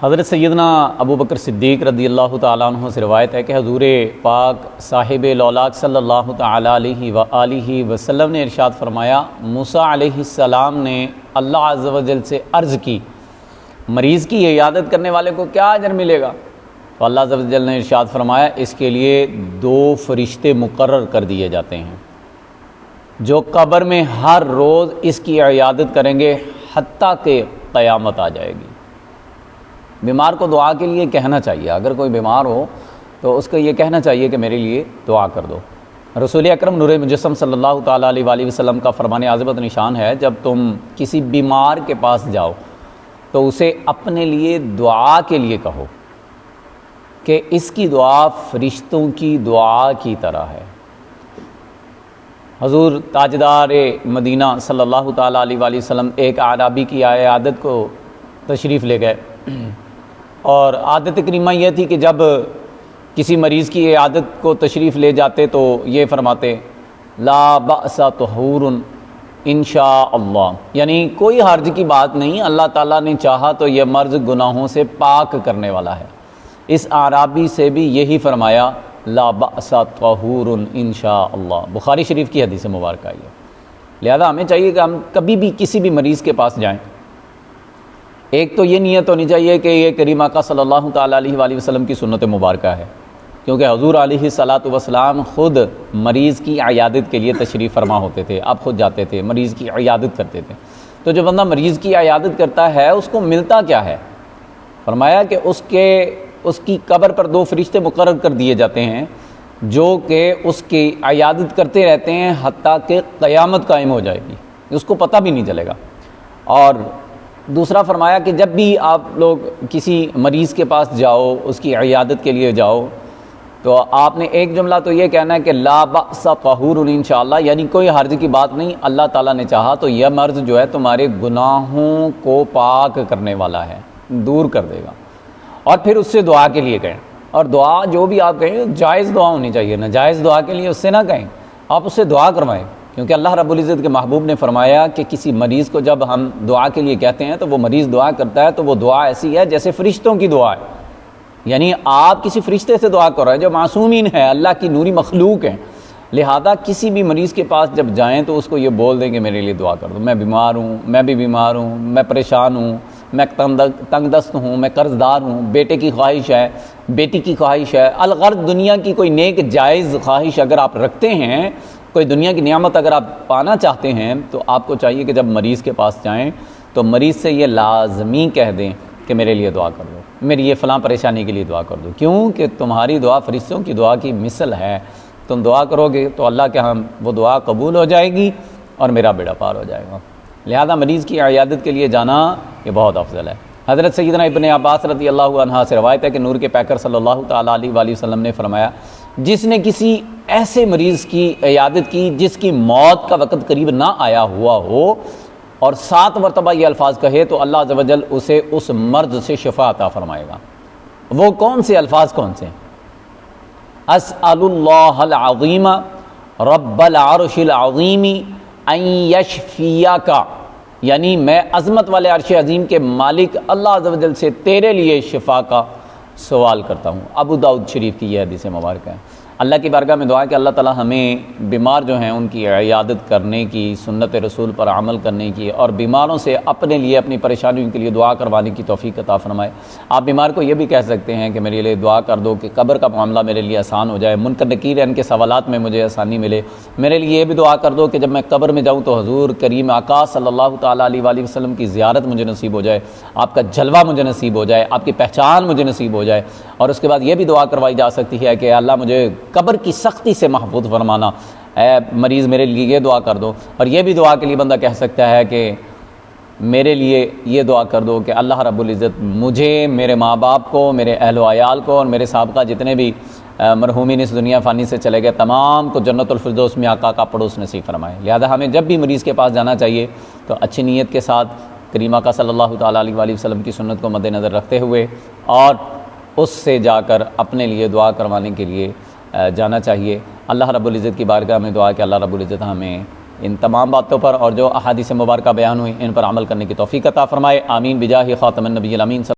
حضرت سیدنا ابو بکر صدیق رضی اللہ تعالیٰ عنہ سے روایت ہے کہ حضور پاک صاحب لولاک صلی اللہ تعالیٰ علیہ وآلہ وسلم نے ارشاد فرمایا، موسیٰ علیہ السلام نے اللہ عز و جل سے عرض کی، مریض کی عیادت کرنے والے کو کیا اجر ملے گا؟ تو اللہ عز و جل نے ارشاد فرمایا، اس کے لیے 2 فرشتے مقرر کر دیے جاتے ہیں جو قبر میں ہر روز اس کی عیادت کریں گے حتیٰ کہ قیامت آ جائے گی۔ بیمار کو دعا کے لیے کہنا چاہیے، اگر کوئی بیمار ہو تو اس کو یہ کہنا چاہیے کہ میرے لیے دعا کر دو۔ رسول اکرم نور مجسم صلی اللہ تعالیٰ علیہ وآلہ وسلم کا فرمان عظمت نشان ہے، جب تم کسی بیمار کے پاس جاؤ تو اسے اپنے لیے دعا کے لیے کہو کہ اس کی دعا فرشتوں کی دعا کی طرح ہے۔ حضور تاجدار مدینہ صلی اللہ تعالیٰ علیہ وآلہ وسلم ایک اعرابی کی عیادت کو تشریف لے گئے، اور عادت کریمہ یہ تھی کہ جب کسی مریض کی عیادت کو تشریف لے جاتے تو یہ فرماتے، لا بأس طہور انشاء اللہ، یعنی کوئی حرج کی بات نہیں، اللہ تعالیٰ نے چاہا تو یہ مرض گناہوں سے پاک کرنے والا ہے۔ اس اعرابی سے بھی یہی فرمایا، لا بأس طہور انشاء اللہ۔ بخاری شریف کی حدیث مبارکہ ہے۔ لہذا ہمیں چاہیے کہ ہم کبھی بھی کسی بھی مریض کے پاس جائیں، ایک تو یہ نیت ہونی چاہیے کہ یہ کریم آقا صلی اللہ تعالیٰ علیہ وآلہ وسلم کی سنت مبارکہ ہے، کیونکہ حضور علیہ الصلاۃ والسلام خود مریض کی عیادت کے لیے تشریف فرما ہوتے تھے، آپ خود جاتے تھے، مریض کی عیادت کرتے تھے۔ تو جو بندہ مریض کی عیادت کرتا ہے اس کو ملتا کیا ہے؟ فرمایا کہ اس کی قبر پر 2 فرشتے مقرر کر دیے جاتے ہیں جو کہ اس کی عیادت کرتے رہتے ہیں حتیٰ کہ قیامت قائم ہو جائے گی، اس کو پتہ بھی نہیں چلے گا۔ اور دوسرا فرمایا کہ جب بھی آپ لوگ کسی مریض کے پاس جاؤ، اس کی عیادت کے لیے جاؤ، تو آپ نے ایک جملہ تو یہ کہنا ہے کہ لا بأس طہور انشاءاللہ، یعنی کوئی حرج کی بات نہیں، اللہ تعالیٰ نے چاہا تو یہ مرض جو ہے تمہارے گناہوں کو پاک کرنے والا ہے، دور کر دے گا۔ اور پھر اس سے دعا کے لیے کہیں، اور دعا جو بھی آپ کہیں جائز دعا ہونی چاہیے، نا جائز دعا کے لیے اس سے نہ کہیں، آپ اس سے دعا کروائیں، کیونکہ اللہ رب العزت کے محبوب نے فرمایا کہ کسی مریض کو جب ہم دعا کے لیے کہتے ہیں تو وہ مریض دعا کرتا ہے تو وہ دعا ایسی ہے جیسے فرشتوں کی دعا ہے، یعنی آپ کسی فرشتے سے دعا کر رہے ہیں جو معصومین ہے، اللہ کی نوری مخلوق ہیں۔ لہذا کسی بھی مریض کے پاس جب جائیں تو اس کو یہ بول دیں کہ میرے لیے دعا کر دو، میں بیمار ہوں، میں بھی بیمار ہوں، میں پریشان ہوں، میں تنگ دست ہوں، میں قرض دار ہوں، بیٹے کی خواہش ہے، بیٹی کی خواہش ہے، الغرض دنیا کی کوئی نیک جائز خواہش اگر آپ رکھتے ہیں، کوئی دنیا کی نعمت اگر آپ پانا چاہتے ہیں، تو آپ کو چاہیے کہ جب مریض کے پاس جائیں تو مریض سے یہ لازمی کہہ دیں کہ میرے لیے دعا کر دو، میری یہ فلاں پریشانی کے لیے دعا کر دو، کیوں کہ تمہاری دعا فرشتوں کی دعا کی مثل ہے، تم دعا کرو گے تو اللہ کے ہاں وہ دعا قبول ہو جائے گی اور میرا بیڑا پار ہو جائے گا۔ لہذا مریض کی عیادت کے لیے جانا یہ بہت افضل ہے۔ حضرت سیدنا ابن عباس رضی اللہ عنہ سے روایت ہے کہ نور کے پیکر صلی اللہ تعالیٰ علیہ وآلہ وسلم نے فرمایا، جس نے کسی ایسے مریض کی عیادت کی جس کی موت کا وقت قریب نہ آیا ہوا ہو اور 7 مرتبہ یہ الفاظ کہے تو اللہ عز و جل اسے اس مرض سے شفا عطا فرمائے گا۔ وہ کون سے الفاظ کون سے؟ اسأل اللہ العظیم رب العرش العظیم ان یشفیک، یعنی میں عظمت والے عرش عظیم کے مالک اللہ عز و جل سے تیرے لیے شفا کا سوال کرتا ہوں۔ ابو داؤد شریف کی یہ حدیث مبارکہ ہے۔ اللہ کی بارگاہ میں دعا ہے کہ اللہ تعالی ہمیں بیمار جو ہیں ان کی عیادت کرنے کی، سنت رسول پر عمل کرنے کی، اور بیماروں سے اپنے لیے اپنی پریشانیوں کے لیے دعا کروانے کی توفیق عطا فرمائے۔ آپ بیمار کو یہ بھی کہہ سکتے ہیں کہ میرے لیے دعا کر دو کہ قبر کا معاملہ میرے لیے آسان ہو جائے، منکر نکیر ان کے سوالات میں مجھے آسانی ملے۔ میرے لیے یہ بھی دعا کر دو کہ جب میں قبر میں جاؤں تو حضور کریم آقا صلی اللہ تعالیٰ علیہ وآلہ وسلم کی زیارت مجھے نصیب ہو جائے، آپ کا جلوہ مجھے نصیب ہو جائے، آپ کی پہچان مجھے نصیب ہو جائے۔ اور اس کے بعد یہ بھی دعا کروائی جا سکتی ہے کہ اللہ مجھے قبر کی سختی سے محفوظ فرمانا، اے مریض میرے لیے یہ دعا کر دو۔ اور یہ بھی دعا کے لیے بندہ کہہ سکتا ہے کہ میرے لیے یہ دعا کر دو کہ اللہ رب العزت مجھے، میرے ماں باپ کو، میرے اہل و عیال کو اور میرے سابقہ جتنے بھی مرحومین اس دنیا فانی سے چلے گئے تمام کو جنت الفردوس میں آقا کا پڑوس نصیب فرمائے۔ لہذا ہمیں جب بھی مریض کے پاس جانا چاہیے تو اچھی نیت کے ساتھ کریم آقا صلی اللہ تعالیٰ علیہ وآلہ وسلم کی سنت کو مد نظر رکھتے ہوئے اور اس سے جا کر اپنے لیے دعا کروانے کے لیے جانا چاہیے۔ اللہ رب العزت کی بارگاہ میں دعا کہ اللہ رب العزت ہمیں ان تمام باتوں پر اور جو احادیث مبارکہ بیان ہوئی ان پر عمل کرنے کی توفیق عطا فرمائے۔ آمین بجاہ خاتم النبی الامین۔